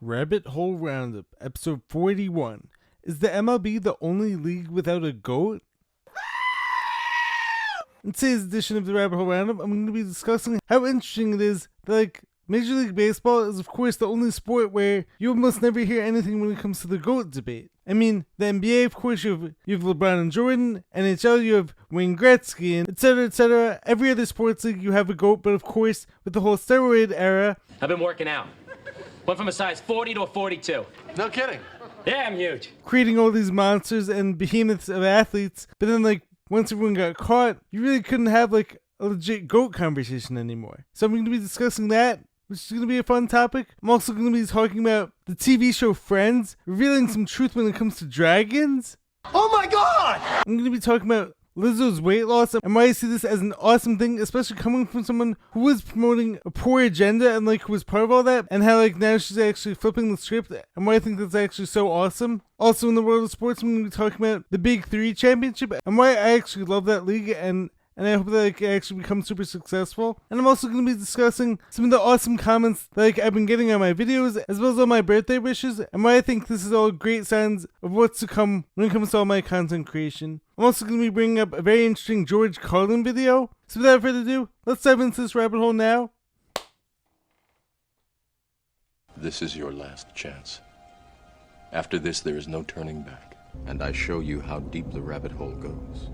Rabbit Hole Roundup, episode 41. Is the MLB the only league without a GOAT? In today's edition of the Rabbit Hole Roundup, I'm going to be discussing how interesting it is that, Major League Baseball is, of course, the only sport where you almost never hear anything when it comes to the GOAT debate. I mean, the NBA, of course, you have LeBron and Jordan. NHL, you have Wayne Gretzky, and etc., etc. Every other sports league, you have a GOAT, but of course, with the whole steroid era... I've been working out. Went from a size 40 to a 42. No kidding. Yeah, I'm huge. Creating all these monsters and behemoths of athletes, but then, once everyone got caught, you really couldn't have, a legit GOAT conversation anymore. So I'm going to be discussing that, which is going to be a fun topic. I'm also going to be talking about the TV show Friends, revealing some truth when it comes to dragons. Oh my God! I'm going to be talking about Lizzo's weight loss and why I see this as an awesome thing, especially coming from someone who was promoting a poor agenda and who was part of all that, and how now she's actually flipping the script, and why I think that's actually so awesome. Also in the world of sports, I'm going to be talking about the Big Three Championship and why I actually love that league, and I hope that it can actually become super successful. And I'm also going to be discussing some of the awesome comments that I've been getting on my videos, as well as all my birthday wishes, and why I think this is all great signs of what's to come when it comes to all my content creation. I'm also going to be bringing up a very interesting George Carlin video. So without further ado, let's dive into this rabbit hole now. This is your last chance. After this, there is no turning back. And I show you how deep the rabbit hole goes.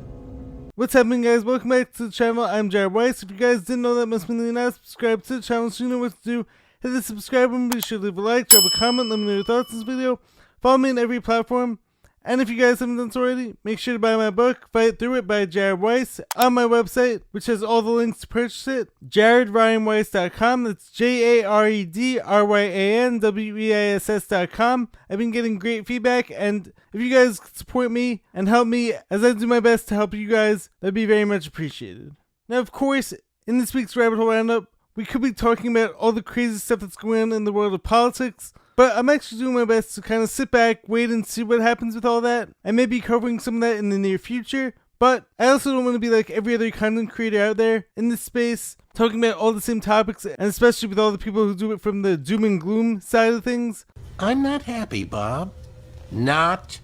What's happening, guys? Welcome back to the channel. I'm Jared Weiss. If you guys didn't know that, must be now subscribe to the channel so you know what to do. Hit the subscribe button, be sure to leave a like, drop a comment, let me know your thoughts on this video. Follow me on every platform. And if you guys haven't done so already, make sure to buy my book, Fight Through It by Jared Weiss, on my website, which has all the links to purchase it, jaredryanweiss.com. That's JaredRyanWeiss.com. I've been getting great feedback, and if you guys could support me and help me as I do my best to help you guys, that'd be very much appreciated. Now, of course, in this week's Rabbit Hole Roundup, we could be talking about all the crazy stuff that's going on in the world of politics, but I'm actually doing my best to kind of sit back, wait and see what happens with all that. I may be covering some of that in the near future, but I also don't want to be like every other content creator out there in this space, talking about all the same topics, and especially with all the people who do it from the doom and gloom side of things. I'm not happy, Bob. Not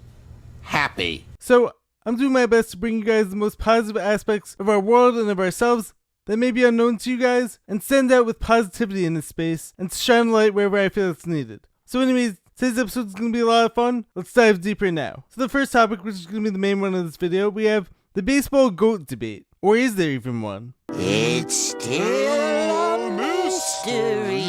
happy. So I'm doing my best to bring you guys the most positive aspects of our world and of ourselves that may be unknown to you guys, and stand out with positivity in this space, and to shine a light wherever I feel it's needed. So anyways, today's episode is going to be a lot of fun. Let's dive deeper now. So the first topic, which is going to be the main one of this video, we have the baseball GOAT debate. Or is there even one? It's still a mystery.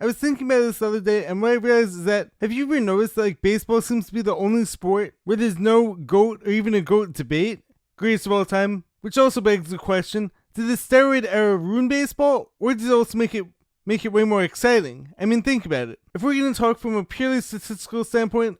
I was thinking about this the other day, and what I realized is that, have you ever noticed that baseball seems to be the only sport where there's no GOAT or even a GOAT debate? Greatest of all time. Which also begs the question, did the steroid era ruin baseball, or did it also make it way more exciting? I mean, think about it. If we're going to talk from a purely statistical standpoint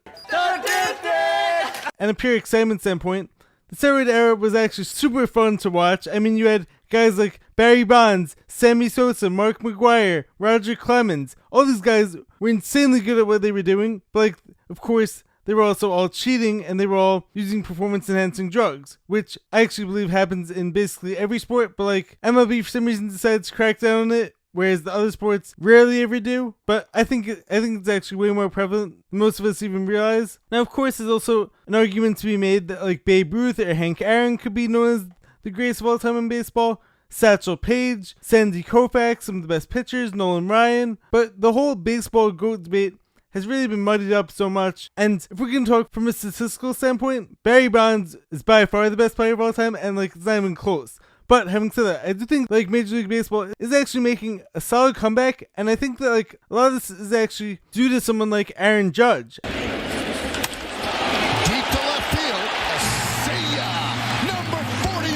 and a pure excitement standpoint, the steroid era was actually super fun to watch. I mean, you had guys like Barry Bonds, Sammy Sosa, Mark McGwire, Roger Clemens. All these guys were insanely good at what they were doing, but of course, they were also all cheating, and they were all using performance-enhancing drugs, which I actually believe happens in basically every sport, but MLB for some reason decides to crack down on it, whereas the other sports rarely ever do. But I think it's actually way more prevalent than most of us even realize. Now, of course, there's also an argument to be made that Babe Ruth or Hank Aaron could be known as the greatest of all time in baseball, Satchel Paige, Sandy Koufax, some of the best pitchers, Nolan Ryan. But the whole baseball GOAT debate has really been muddied up so much, and if we're going to talk from a statistical standpoint, Barry Bonds is by far the best player of all time, and it's not even close. But having said that, I do think Major League Baseball is actually making a solid comeback, and I think that a lot of this is actually due to someone like Aaron Judge. Deep to left field. See ya! Number 49.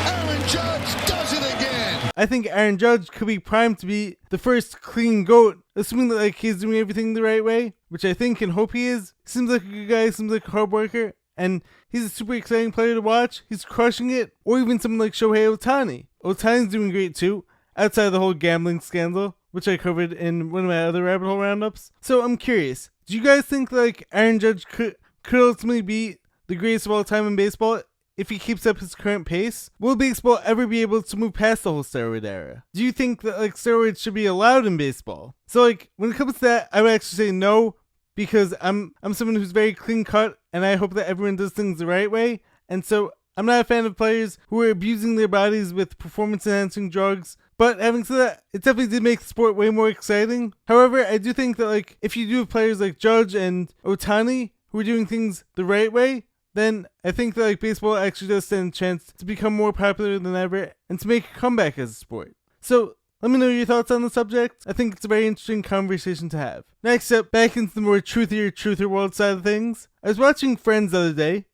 Aaron Judge does it again. I think Aaron Judge could be primed to be the first clean GOAT, assuming that he's doing everything the right way, which I think and hope he is. Seems like a good guy, seems like a hard worker, and he's a super exciting player to watch. He's crushing it. Or even someone like Shohei Ohtani. Ohtani's doing great too, outside of the whole gambling scandal, which I covered in one of my other Rabbit Hole Roundups. So I'm curious, do you guys think Aaron Judge could ultimately be the greatest of all time in baseball if he keeps up his current pace, will baseball ever be able to move past the whole steroid era? Do you think that like steroids should be allowed in baseball? So like when it comes to that, I would actually say no, because I'm someone who's very clean cut, and I hope that everyone does things the right way. And so I'm not a fan of players who are abusing their bodies with performance-enhancing drugs. But having said that, it definitely did make the sport way more exciting. However, I do think that like if you do have players like Judge and Ohtani who are doing things the right way, then I think that like baseball actually does stand a chance to become more popular than ever and to make a comeback as a sport. So let me know your thoughts on the subject. I think it's a very interesting conversation to have. Next up, back into the more truthier world side of things. I was watching Friends the other day.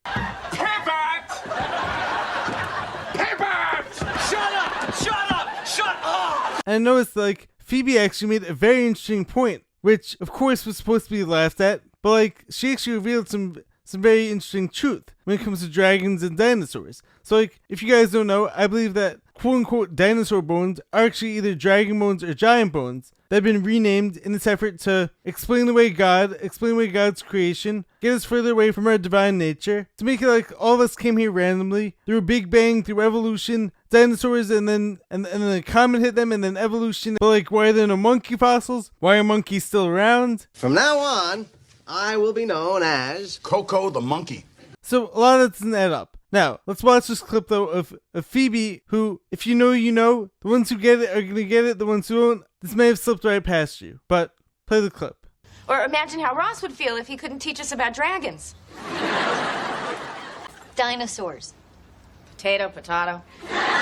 And I noticed like Phoebe actually made a very interesting point, which of course was supposed to be laughed at, but like she actually revealed some very interesting truth when it comes to dragons and dinosaurs. So like if you guys don't know, I believe that quote unquote dinosaur bones are actually either dragon bones or giant bones that have been renamed in this effort to explain away God's creation, get us further away from our divine nature, to make it like all of us came here randomly through a big bang, through evolution, dinosaurs, and then a comet hit them, and then evolution. But like, why are there no monkey fossils? Why are monkeys still around? From now on, I will be known as Coco the monkey. So a lot of that doesn't add up. Now, let's watch this clip though of Phoebe, who, if you know, you know. The ones who get it are gonna get it, the ones who don't, this may have slipped right past you. But play the clip. Or imagine how Ross would feel if he couldn't teach us about dragons. Dinosaurs. Potato.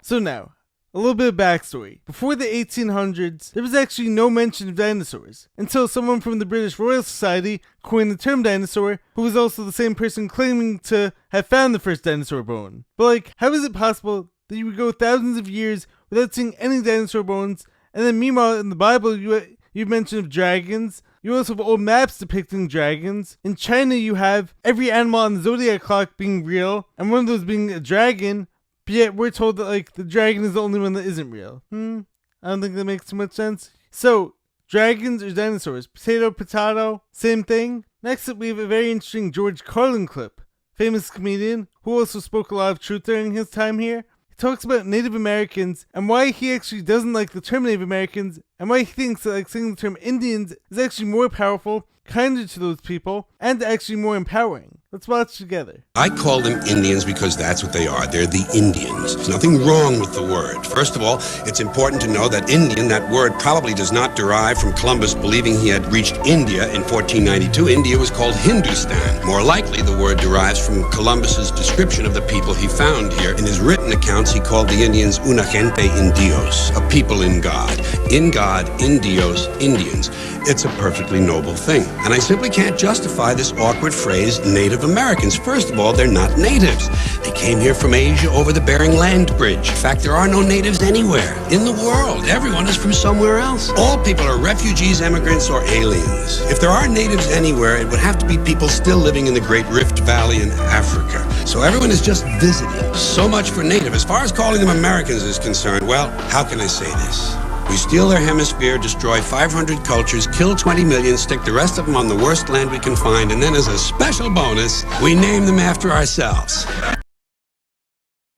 So now, a little bit of backstory. Before the 1800s, there was actually no mention of dinosaurs, until someone from the British Royal Society coined the term dinosaur, who was also the same person claiming to have found the first dinosaur bone. But like, how is it possible that you would go thousands of years without seeing any dinosaur bones, and then meanwhile in the Bible you mention of dragons? You also have old maps depicting dragons. In China you have every animal on the zodiac clock being real, and one of those being a dragon. But yet we're told that like the dragon is the only one that isn't real. I don't think that makes too much sense. So, dragons or dinosaurs? Potato, same thing. Next up we have a very interesting George Carlin clip. Famous comedian who also spoke a lot of truth during his time here. He talks about Native Americans and why he actually doesn't like the term Native Americans, and why he thinks that like saying the term Indians is actually more powerful, kinder to those people, and actually more empowering. Let's watch together. I call them Indians because that's what they are. They're the Indians. There's nothing wrong with the word. First of all, it's important to know that Indian, that word probably does not derive from Columbus believing he had reached India in 1492. India was called Hindustan. More likely, the word derives from Columbus's description of the people he found here. In his written accounts, he called the Indians una gente in Dios, a people in God. In God, in Dios, Indians. It's a perfectly noble thing. And I simply can't justify this awkward phrase, Native Americans. First of all, they're not natives. They came here from Asia over the Bering Land Bridge. In fact, there are no natives anywhere in the world. Everyone is from somewhere else. All people are refugees, immigrants, or aliens. If there are natives anywhere, it would have to be people still living in the Great Rift Valley in Africa. So everyone is just visiting. So much for native. As far as calling them Americans is concerned, well, how can I say this? We steal their hemisphere, destroy 500 cultures, kill 20 million, stick the rest of them on the worst land we can find, and then as a special bonus, we name them after ourselves.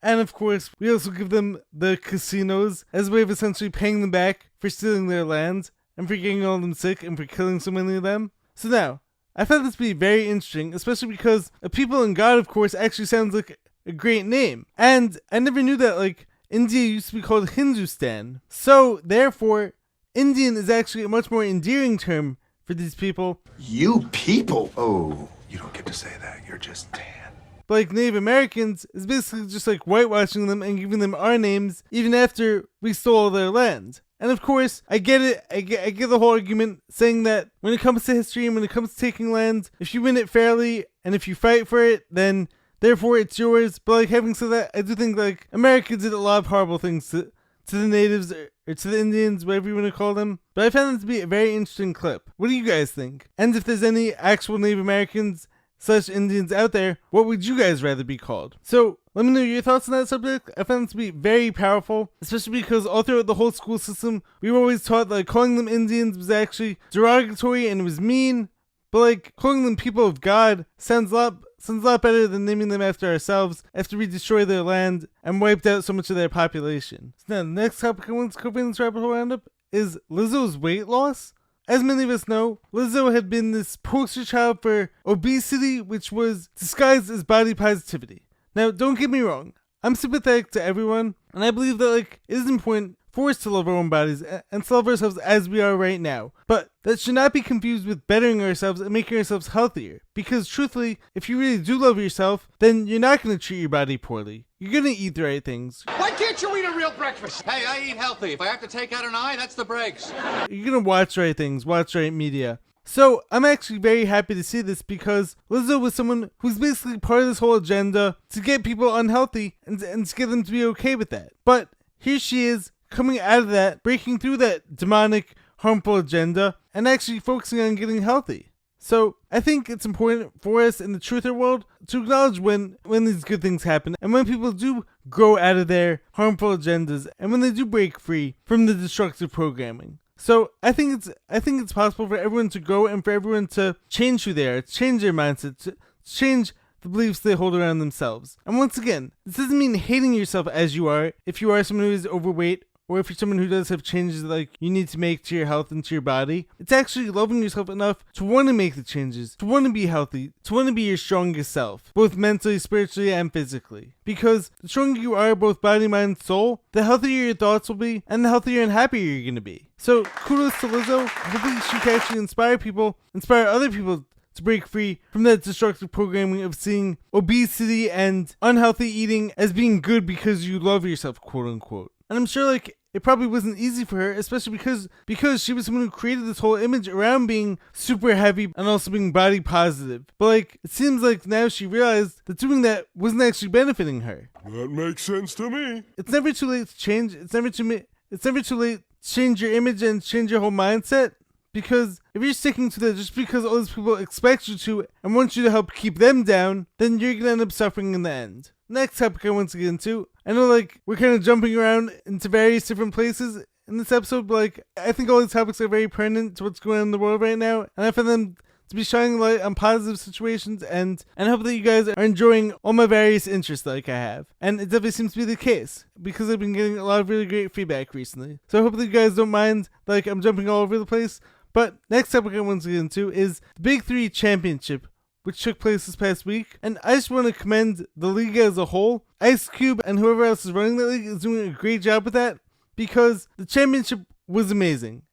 And of course, we also give them the casinos as a way of essentially paying them back for stealing their land, and for getting all of them sick, and for killing so many of them. So now, I thought this would be very interesting, especially because A People in God, of course, actually sounds like a great name. And I never knew that, like, India used to be called Hindustan. So, therefore, Indian is actually a much more endearing term for these people. You people? Oh, you don't get to say that. You're just tan. But like Native Americans is basically just like whitewashing them and giving them our names even after we stole their land. And of course, I get it. I get the whole argument saying that when it comes to history and when it comes to taking land, if you win it fairly and if you fight for it, then therefore it's yours. But like having said that, I do think like America did a lot of horrible things to the natives or to the Indians, whatever you want to call them. But I found it to be a very interesting clip. What do you guys think? And if there's any actual Native Americans / Indians out there, what would you guys rather be called? So let me know your thoughts on that subject. I found it to be very powerful, especially because all throughout the whole school system, we were always taught that like, calling them Indians was actually derogatory and it was mean. But like calling them people of God sounds a sounds a lot better than naming them after ourselves after we destroyed their land and wiped out so much of their population. So now, the next topic I want to cover in this Rabbit Hole Roundup is Lizzo's weight loss. As many of us know, Lizzo had been this poster child for obesity, which was disguised as body positivity. Now, don't get me wrong, I'm sympathetic to everyone, and I believe that it is important for us to love our own bodies and to love ourselves as we are right now. But that should not be confused with bettering ourselves and making ourselves healthier. Because truthfully, if you really do love yourself, then you're not going to treat your body poorly. You're going to eat the right things. Why can't you eat a real breakfast? Hey, I eat healthy. If I have to take out an eye, that's the breaks. You're going to watch right things, watch right media. So I'm actually very happy to see this because Lizzo was someone who's basically part of this whole agenda to get people unhealthy and to get them to be okay with that. But here she is, coming out of that, breaking through that demonic, harmful agenda, and actually focusing on getting healthy. So I think it's important for us in the truther world to acknowledge when these good things happen, and when people do grow out of their harmful agendas, and when they do break free from the destructive programming. So I think it's possible for everyone to grow and for everyone to change who they are, change their mindset, to change the beliefs they hold around themselves. And once again, this doesn't mean hating yourself as you are if you are someone who is overweight, or if you're someone who does have changes you need to make to your health and to your body. It's actually loving yourself enough to want to make the changes, to want to be healthy, to want to be your strongest self, both mentally, spiritually, and physically. Because the stronger you are, both body, mind, soul, the healthier your thoughts will be, and the healthier and happier you're going to be. So kudos to Lizzo. Hopefully she can actually inspire other people to break free from that destructive programming of seeing obesity and unhealthy eating as being good because you love yourself, quote unquote. And I'm sure it probably wasn't easy for her, especially because she was someone who created this whole image around being super heavy and also being body positive. But it seems like now she realized that doing that wasn't actually benefiting her. That makes sense to me. It's never too late to change. It's never too late to change your image and change your whole mindset. Because if you're sticking to that just because all these people expect you to and want you to help keep them down, then you're going to end up suffering in the end. Next topic I want to get into. I know we're kind of jumping around into various different places in this episode, but I think all these topics are very pertinent to what's going on in the world right now, and I find them to be shining light on positive situations, and I hope that you guys are enjoying all my various interests I have. And it definitely seems to be the case, because I've been getting a lot of really great feedback recently. So I hope that you guys don't mind I'm jumping all over the place. But next topic I want to get into is the Big 3 Championship, which took place this past week. And I just want to commend the league as a whole. Ice Cube and whoever else is running the league is doing a great job with that, because the championship was amazing.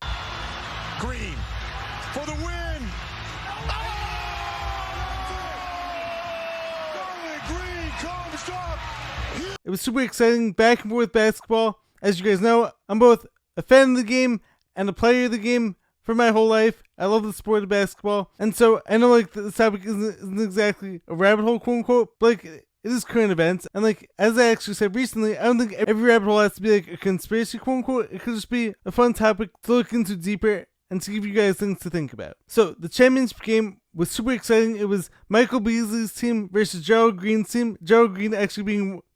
Green for the win. Green comes up. It was super exciting, back and forth basketball. As you guys know, I'm both a fan of the game and a player of the game. For my whole life, I love the sport of basketball, and so I know this topic isn't exactly a rabbit hole, quote unquote, but it is current events, and as I actually said recently, I don't think every rabbit hole has to be a conspiracy, quote unquote. It could just be a fun topic to look into deeper and to give you guys things to think about. So the championship game was super exciting. It was Michael Beasley's team versus Gerald Green's team. Gerald Green actually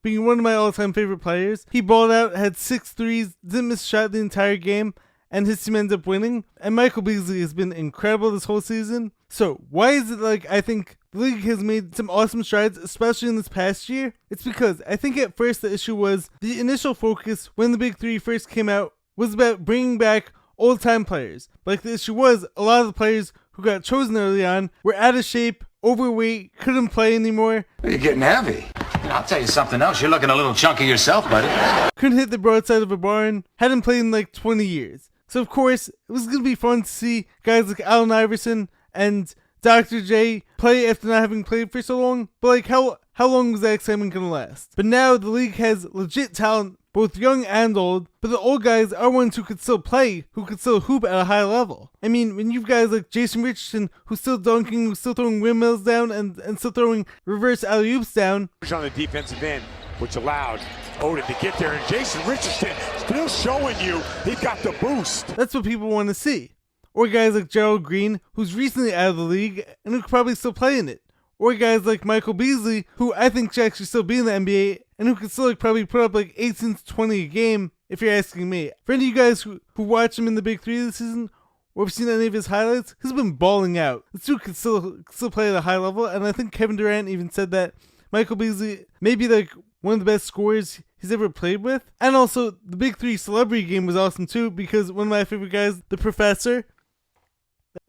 being one of my all-time favorite players. He balled out, had 6 threes, didn't miss a shot the entire game, and his team ends up winning. And Michael Beasley has been incredible this whole season. So why is it I think the league has made some awesome strides, especially in this past year? It's because I think at first the issue was the initial focus when the Big 3 first came out was about bringing back old-time players. The issue was a lot of the players who got chosen early on were out of shape, overweight, couldn't play anymore. You're getting heavy. I'll tell you something else. You're looking a little chunky yourself, buddy. Couldn't hit the broadside of a barn, hadn't played in 20 years. So of course, it was going to be fun to see guys like Allen Iverson and Dr. J play after not having played for so long. But how long was that excitement going to last? But now the league has legit talent, both young and old, but the old guys are ones who could still play, who could still hoop at a high level. I mean, when you've guys like Jason Richardson, who's still dunking, who's still throwing windmills down, and still throwing reverse alley-oops down. On the defensive end, which allowed Odin to get there, and Jason Richardson still showing you he got the boost. That's what people want to see. Or guys like Gerald Green, who's recently out of the league, and who could probably still play in it. Or guys like Michael Beasley, who I think should actually still be in the NBA, and who could still probably put up 18 to 20 a game, if you're asking me. For any of you guys who watch him in the Big 3 this season, or have seen any of his highlights, he's been balling out. This dude could still play at a high level, and I think Kevin Durant even said that Michael Beasley may be like one of the best scorers he's ever played with. And also, the Big Three celebrity game was awesome too, because one of my favorite guys, the Professor,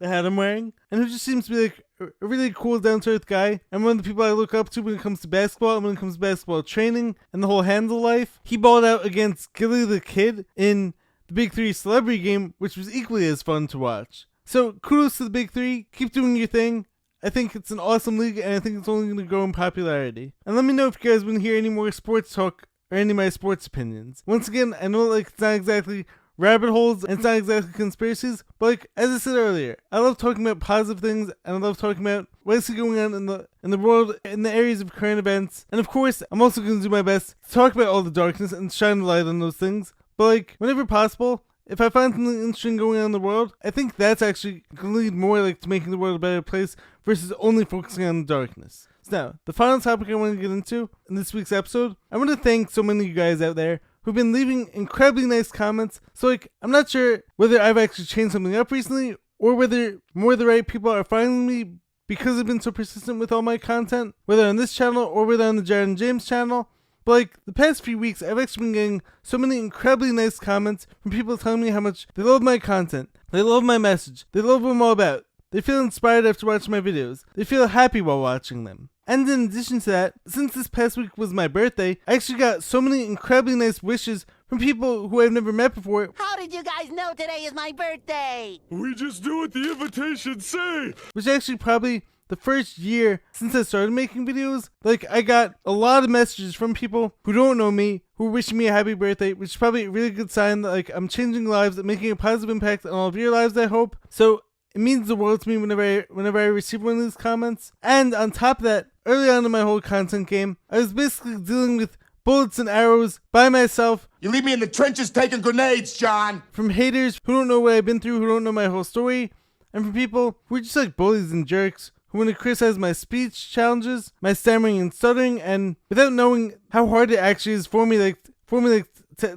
the hat I'm wearing, and who just seems to be like a really cool, down-to-earth guy, and one of the people I look up to when it comes to basketball, and when it comes to basketball training, and the whole handle life. He balled out against Gilly the Kid in the Big Three celebrity game, which was equally as fun to watch. So kudos to the Big Three, keep doing your thing. I think it's an awesome league, and I think it's only going to grow in popularity. And let me know if you guys want to hear any more sports talk, or any of my sports opinions. Once again, I know like it's not exactly rabbit holes, and it's not exactly conspiracies, but like as I said earlier, I love talking about positive things, and I love talking about what's going on in the world, in the areas of current events. And of course, I'm also going to do my best to talk about all the darkness and shine the light on those things. But like whenever possible, if I find something interesting going on in the world, I think that's actually going to lead more like to making the world a better place versus only focusing on the darkness. So now, the final topic I want to get into in this week's episode, I want to thank so many of you guys out there who've been leaving incredibly nice comments. So like, I'm not sure whether I've actually changed something up recently, or whether more of the right people are finding me because I've been so persistent with all my content, whether on this channel or whether on the Jared and James channel. But like, the past few weeks, I've actually been getting so many incredibly nice comments from people telling me how much they love my content, they love my message, they love what I'm all about, they feel inspired after watching my videos, they feel happy while watching them. And in addition to that, since this past week was my birthday, I actually got so many incredibly nice wishes from people who I've never met before. How did you guys know today is my birthday? We just do what the invitation say. Which actually probably the first year since I started making videos, like I got a lot of messages from people who don't know me, who are wishing me a happy birthday, which is probably a really good sign that like I'm changing lives and making a positive impact on all of your lives, I hope. So it means the world to me whenever I receive one of these comments. And on top of that, early on in my whole content game, I was basically dealing with bullets and arrows by myself. You leave me in the trenches taking grenades, John. From haters who don't know what I've been through, who don't know my whole story, and from people who are just like bullies and jerks, who want to criticize my speech challenges, my stammering and stuttering, and without knowing how hard it actually is for me to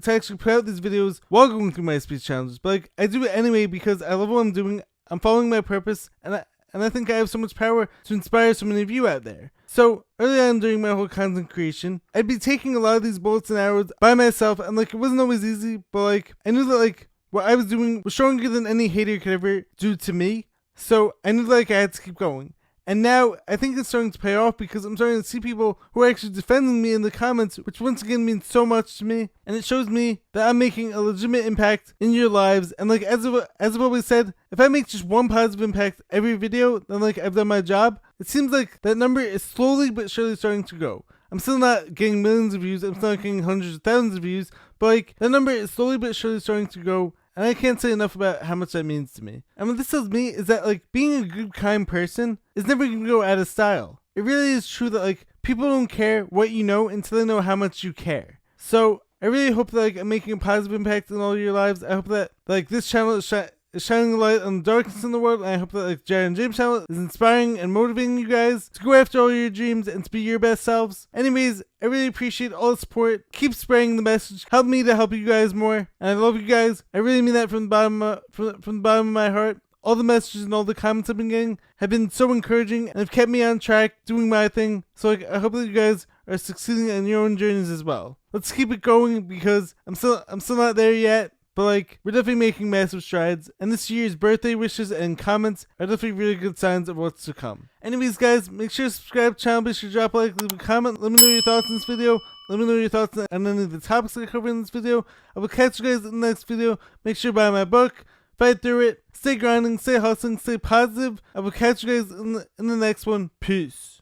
actually put out these videos while going through my speech challenges. But like, I do it anyway because I love what I'm doing. I'm following my purpose, and I think I have so much power to inspire so many of you out there. So early on during my whole content creation, I'd be taking a lot of these bullets and arrows by myself, and like it wasn't always easy, but like I knew that like what I was doing was stronger than any hater could ever do to me. So I knew like I had to keep going. And now I think it's starting to pay off because I'm starting to see people who are actually defending me in the comments, which once again means so much to me. And it shows me that I'm making a legitimate impact in your lives. And like as I've always said, if I make just one positive impact every video, then like I've done my job. It seems like that number is slowly but surely starting to grow. I'm still not getting millions of views, I'm still not getting hundreds of thousands of views, but like that number is slowly but surely starting to grow. And I can't say enough about how much that means to me. And what this tells me is that like being a good, kind person is never going to go out of style. It really is true that like people don't care what you know until they know how much you care. So I really hope that like I'm making a positive impact in all your lives. I hope that like this channel is shining a light on the darkness in the world, and I hope that like Jared and James channel is inspiring and motivating you guys to go after all your dreams and to be your best selves. Anyways, I really appreciate all the support. Keep spreading the message. Help me to help you guys more. And I love you guys. I really mean that from the bottom of my heart. All the messages and all the comments I've been getting have been so encouraging and have kept me on track doing my thing. So like, I hope that you guys are succeeding in your own journeys as well. Let's keep it going because I'm still not there yet. But like, we're definitely making massive strides, and this year's birthday wishes and comments are definitely really good signs of what's to come. Anyways guys, make sure to subscribe to the channel, be sure to drop a like, leave a comment, let me know your thoughts on this video, let me know your thoughts on any of the topics I covered in this video. I will catch you guys in the next video. Make sure to buy my book, fight through it, stay grinding, stay hustling, stay positive. I will catch you guys in the next one. Peace.